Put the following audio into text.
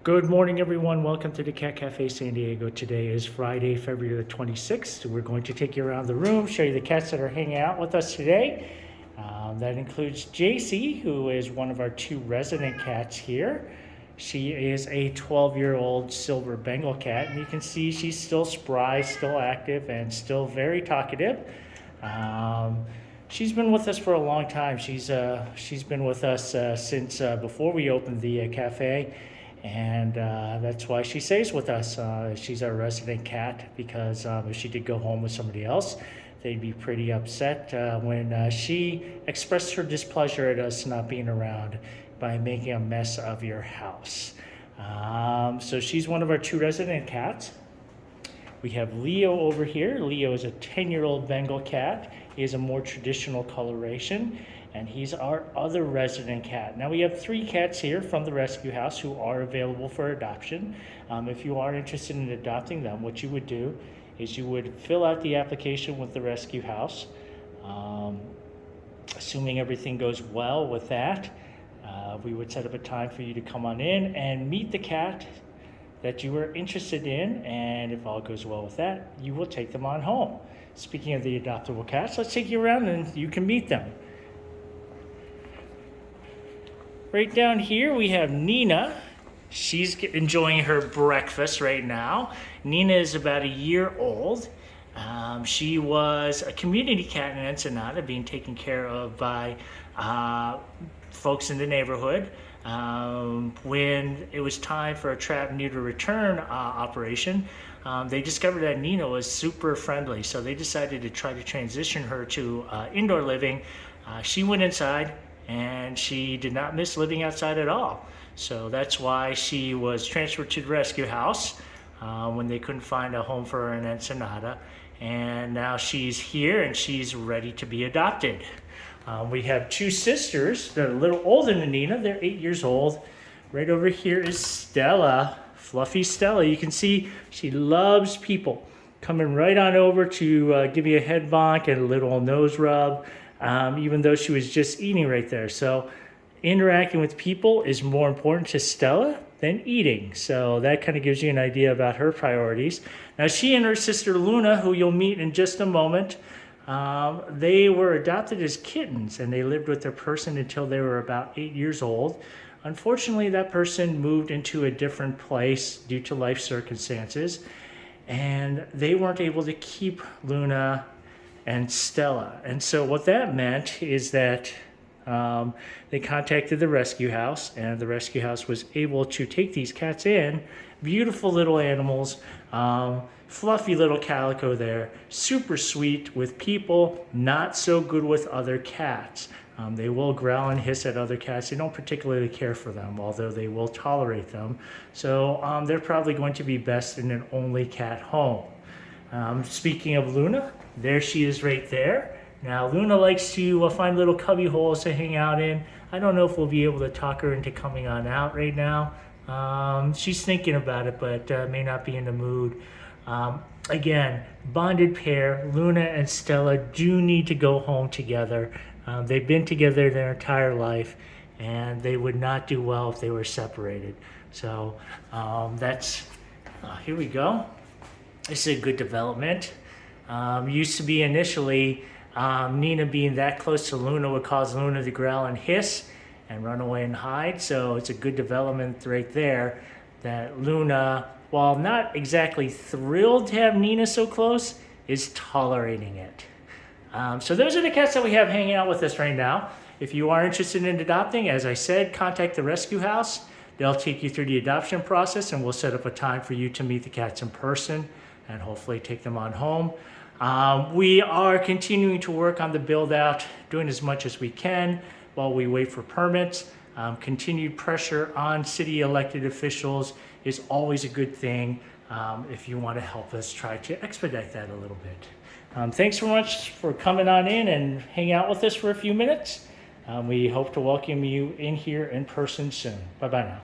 Good morning, everyone. Welcome to the Cat Cafe San Diego. Today is Friday, February the 26th. We're going to take you around the room, show you the cats that are hanging out with us today. That includes Jacey, who is one of our two resident cats here. She is a 12-year-old silver Bengal cat, and you can see she's still spry, still active, and still very talkative. She's been with us for a long time. She's been with us since before we opened the cafe. And that's why she stays with us. She's our resident cat because if she did go home with somebody else, they'd be pretty upset when she expressed her displeasure at us not being around by making a mess of your house. So she's one of our two resident cats. We have Leo over here. Leo is a 10-year-old Bengal cat. He is a more traditional coloration, and he's our other resident cat. Now we have 3 cats here from the rescue house who are available for adoption. If you are interested in adopting them, what you would do is you would fill out the application with the rescue house. Assuming everything goes well with that, we would set up a time for you to come on in and meet the cat that you are interested in, and if all goes well with that, you will take them on home. Speaking of the adoptable cats, let's take you around and you can meet them. Right down here we have Nina. She's enjoying her breakfast right now. Nina is about a year old. She was a community cat in Ensenada, being taken care of by folks in the neighborhood. When it was time for a trap neuter return operation, they discovered that Nina was super friendly, so they decided to try to transition her to indoor living. She went inside, and she did not miss living outside at all. So that's why she was transferred to the rescue house when they couldn't find a home for her in Ensenada. And now she's here and she's ready to be adopted. We have 2 sisters that are a little older than Nina. They're 8 years old. Right over here is Stella, fluffy Stella. You can see she loves people. Coming right on over to give you a head bonk and a little nose rub. Even though she was just eating right there. So interacting with people is more important to Stella than eating. So that kind of gives you an idea about her priorities. Now she and her sister Luna, who you'll meet in just a moment, they were adopted as kittens and they lived with their person until they were about 8 years old. Unfortunately, that person moved into a different place due to life circumstances, and they weren't able to keep Luna and Stella. And so what that meant is that they contacted the rescue house, and the rescue house was able to take these cats in. Beautiful little animals, fluffy little calico there, super sweet with people, not so good with other cats. They will growl and hiss at other cats. They don't particularly care for them, although they will tolerate them. So they're probably going to be best in an only cat home. Speaking of Luna, there she is right there. Now Luna likes to find little cubby holes to hang out in. I don't know if we'll be able to talk her into coming on out right now. She's thinking about it, but may not be in the mood. Again, bonded pair, Luna and Stella do need to go home together. They've been together their entire life, and they would not do well if they were separated. So here we go. This is a good development. Used to be initially Nina being that close to Luna would cause Luna to growl and hiss and run away and hide. So it's a good development right there that Luna, while not exactly thrilled to have Nina so close, is tolerating it. So those are the cats that we have hanging out with us right now. If you are interested in adopting, as I said, contact the rescue house. They'll take you through the adoption process, and we'll set up a time for you to meet the cats in person and hopefully take them on home. We are continuing to work on the build out, doing as much as we can while we wait for permits. Continued pressure on city elected officials is always a good thing if you want to help us try to expedite that a little bit. Thanks so much for coming on in and hang out with us for a few minutes. We hope to welcome you in here in person soon. Bye-bye now.